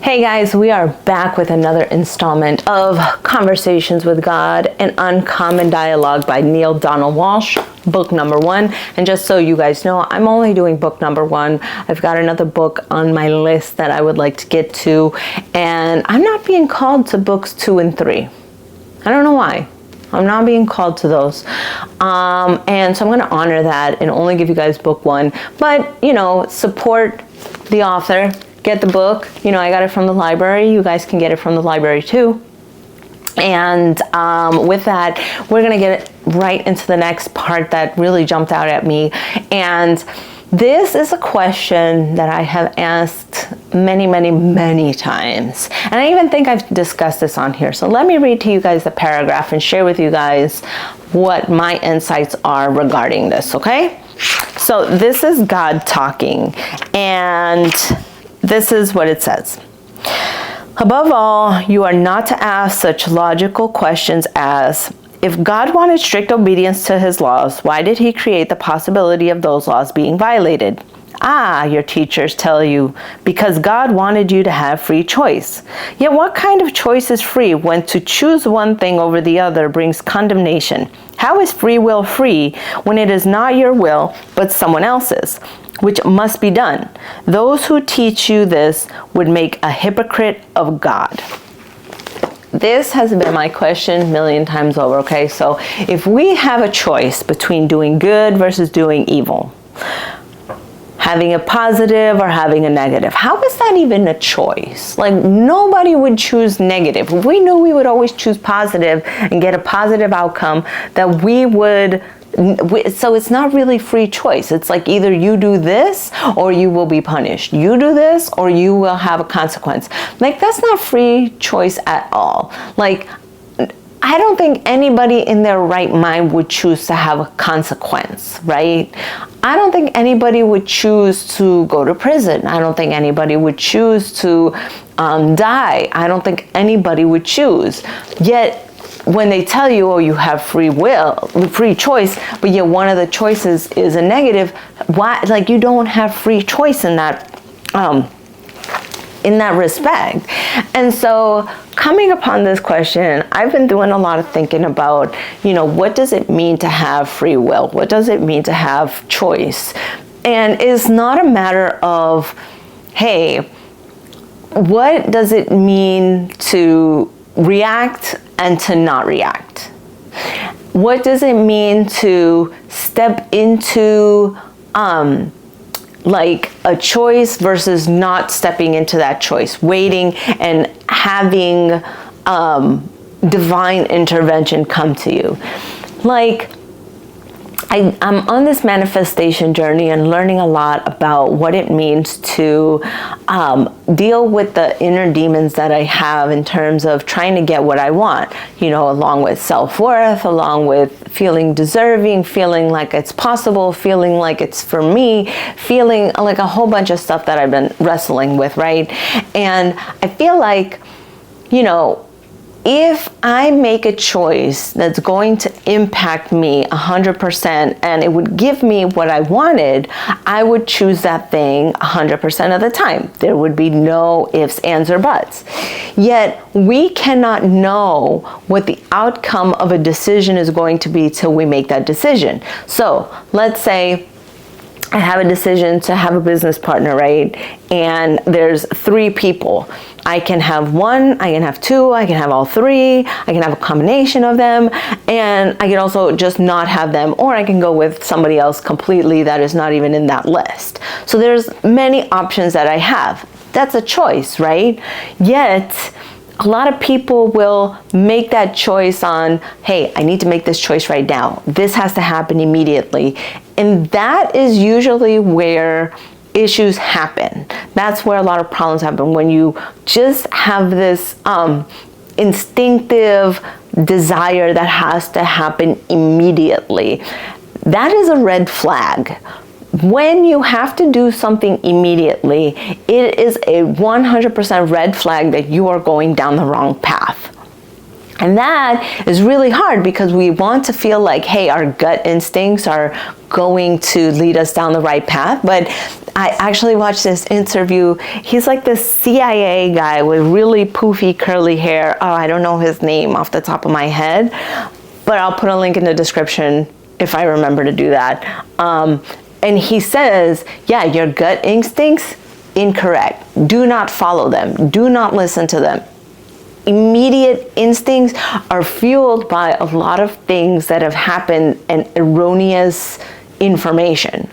Hey guys, we are back with another installment of Conversations with God, an Uncommon Dialogue by Neale Donald Walsch, book number 1. And just so you guys know, I'm only doing book number 1. I've got another book on my list that I would like to get to, and I'm not being called to books 2 and 3. I don't know why. I'm not being called to those. And so I'm going to honor that and only give you guys book 1. But, support the author. Get the book. I got it from the library. You guys can get it from the library too. And with that, we're going to get right into the next part that really jumped out at me. And this is a question that I have asked many, many, many times. And I even think I've discussed this on here. So let me read to you guys the paragraph and share with you guys what my insights are regarding this, okay? So this is God talking, and this is what it says. Above all, you are not to ask such logical questions as, if God wanted strict obedience to his laws, why did he create the possibility of those laws being violated? Your teachers tell you, because God wanted you to have free choice. Yet what kind of choice is free when to choose one thing over the other brings condemnation? How is free will free when it is not your will, but someone else's, which must be done? Those who teach you this would make a hypocrite of God. This has been my question a million times over, okay? So if we have a choice between doing good versus doing evil, having a positive or having a negative, how is that even a choice? Like, nobody would choose negative. If we knew we would always choose positive and get a positive outcome, that we would. So it's not really free choice. It's like either you do this or you will be punished. You do this or you will have a consequence. Like, that's not free choice at all. Like, I don't think anybody in their right mind would choose to have a consequence, right? I don't think anybody would choose to go to prison. I don't think anybody would choose to die. I don't think anybody would choose. Yet, when they tell you, you have free will, free choice, but yet one of the choices is a negative, why? Like, you don't have free choice in that respect. And so, coming upon this question, I've been doing a lot of thinking about, what does it mean to have free will? What does it mean to have choice? And it's not a matter of, hey, what does it mean to react and to not react? What does it mean to step into like a choice versus not stepping into that choice, waiting and having divine intervention come to you? Like, I'm on this manifestation journey and learning a lot about what it means to deal with the inner demons that I have in terms of trying to get what I want, along with self-worth, along with feeling deserving, feeling like it's possible, feeling like it's for me, feeling like a whole bunch of stuff that I've been wrestling with, right? And I feel like, if I make a choice that's going to impact me 100% and it would give me what I wanted, I would choose that thing 100% of the time. There would be no ifs, ands, or buts. Yet we cannot know what the outcome of a decision is going to be till we make that decision. So let's say I have a decision to have a business partner, right? And there's 3 people. I can have 1, I can have 2, I can have all 3, I can have a combination of them, and I can also just not have them, or I can go with somebody else completely that is not even in that list. So there's many options that I have. That's a choice, right? Yet, a lot of people will make that choice on, hey, I need to make this choice right now. This has to happen immediately. And that is usually where issues happen. That's where a lot of problems happen, when you just have this instinctive desire that has to happen immediately. That is a red flag. When you have to do something immediately, it is a 100% red flag that you are going down the wrong path. And that is really hard because we want to feel like, hey, our gut instincts are going to lead us down the right path. But I actually watched this interview. He's like this CIA guy with really poofy curly hair. Oh, I don't know his name off the top of my head, but I'll put a link in the description if I remember to do that. And he says, yeah, your gut instincts, incorrect. Do not follow them. Do not listen to them. Immediate instincts are fueled by a lot of things that have happened and erroneous information.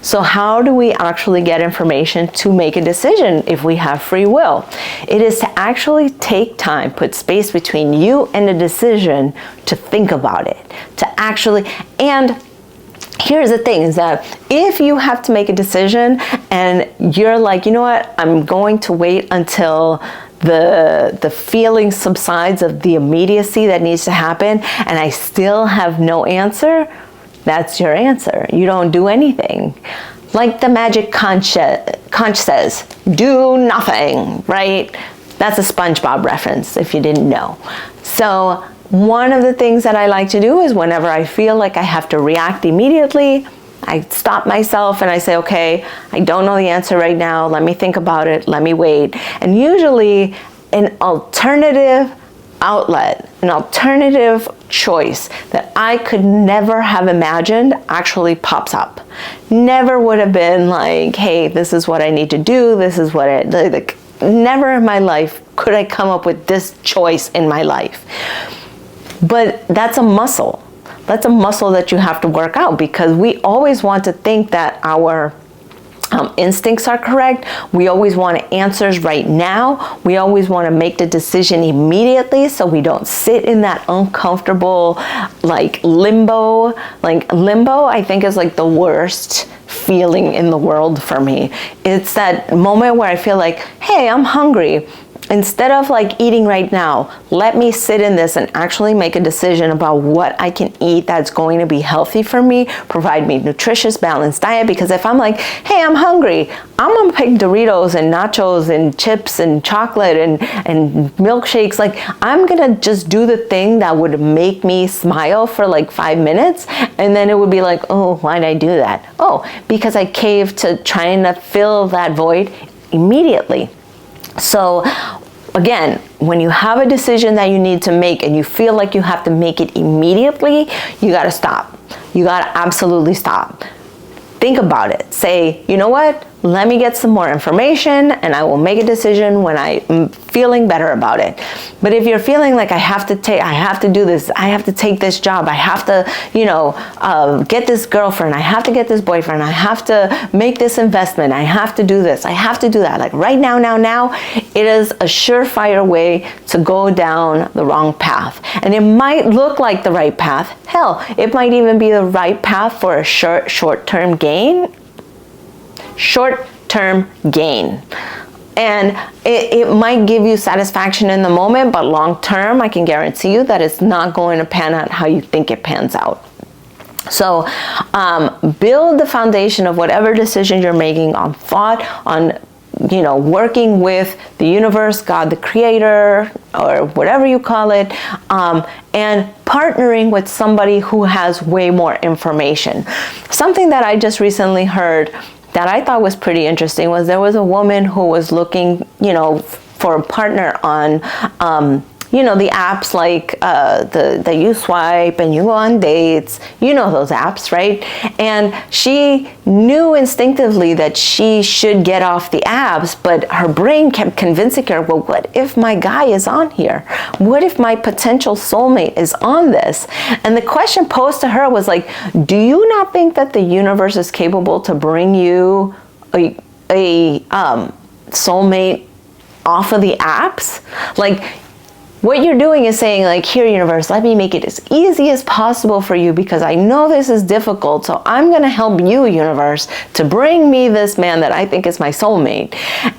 So how do we actually get information to make a decision if we have free will? It is to actually take time, put space between you and the decision to think about it, to actually, and here's the thing is that if you have to make a decision and you're like, you know what, I'm going to wait until the feeling subsides of the immediacy that needs to happen and I still have no answer, that's your answer. You don't do anything. Like the magic conch says, do nothing, right? That's a SpongeBob reference if you didn't know. So one of the things that I like to do is whenever I feel like I have to react immediately, I stop myself and I say, okay, I don't know the answer right now. Let me think about it. Let me wait. And usually an alternative outlet, an alternative choice that I could never have imagined actually pops up. Never would have been like, hey, this is what I need to do. This is what like, never in my life could I come up with this choice in my life. But that's a muscle. That's a muscle that you have to work out because we always want to think that our instincts are correct. We always want answers right now. We always want to make the decision immediately so we don't sit in that uncomfortable limbo. Like limbo, I think is like the worst feeling in the world for me. It's that moment where I feel like, hey, I'm hungry. Instead of like eating right now, let me sit in this and actually make a decision about what I can eat that's going to be healthy for me, provide me nutritious, balanced diet. Because if I'm like, hey, I'm hungry, I'm gonna pick Doritos and nachos and chips and chocolate and milkshakes. Like I'm gonna just do the thing that would make me smile for like 5 minutes. And then it would be like, oh, why did I do that? Oh, because I caved to trying to fill that void immediately. So again, when you have a decision that you need to make and you feel like you have to make it immediately, you got to stop. You got to absolutely stop. Think about it. Say, you know what? Let me get some more information and I will make a decision when I'm feeling better about it. But if you're feeling like I have to do this, I have to take this job, I have to, get this girlfriend, I have to get this boyfriend, I have to make this investment, I have to do this, I have to do that. Like right now, it is a surefire way to go down the wrong path. And it might look like the right path. Hell, it might even be the right path for a short-term gain. Short-term gain. And it might give you satisfaction in the moment, but long-term, I can guarantee you that it's not going to pan out how you think it pans out. So build the foundation of whatever decision you're making on thought, on working with the universe, God, the creator, or whatever you call it, and partnering with somebody who has way more information. Something that I just recently heard that I thought was pretty interesting was there was a woman who was looking, for a partner on, the apps like that you swipe and you go on dates, those apps, right? And she knew instinctively that she should get off the apps, but her brain kept convincing her, well, what if my guy is on here? What if my potential soulmate is on this? And the question posed to her was like, do you not think that the universe is capable to bring you a soulmate off of the apps? Like, what you're doing is saying like, here, universe, let me make it as easy as possible for you because I know this is difficult. So I'm going to help you, universe, to bring me this man that I think is my soulmate.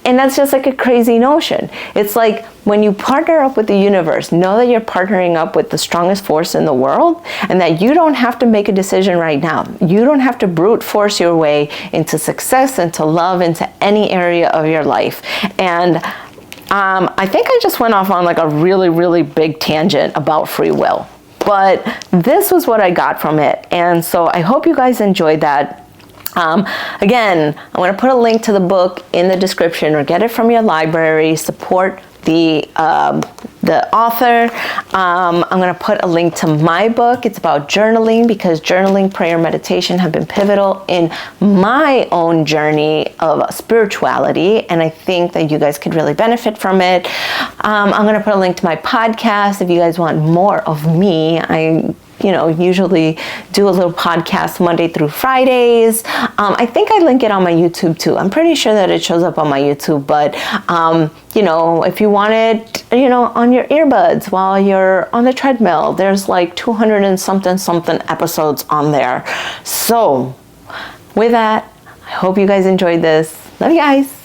And that's just like a crazy notion. It's like when you partner up with the universe, know that you're partnering up with the strongest force in the world and that you don't have to make a decision right now. You don't have to brute force your way into success, into love, into any area of your life. And I think I just went off on like a really, really big tangent about free will. But this was what I got from it. And so I hope you guys enjoyed that. Again, I'm going to put a link to the book in the description, or get it from your library. Support the author. I'm going to put a link to my book. It's about journaling, because journaling, prayer, meditation have been pivotal in my own journey of spirituality, and I think that you guys could really benefit from it. I'm going to put a link to my podcast if you guys want more of me. I usually do a little podcast Monday through Fridays. I think I link it on my YouTube too. I'm pretty sure that it shows up on my YouTube, but if you want it, on your earbuds while you're on the treadmill, there's like 200 and something episodes on there. So with that, I hope you guys enjoyed this. Love you guys.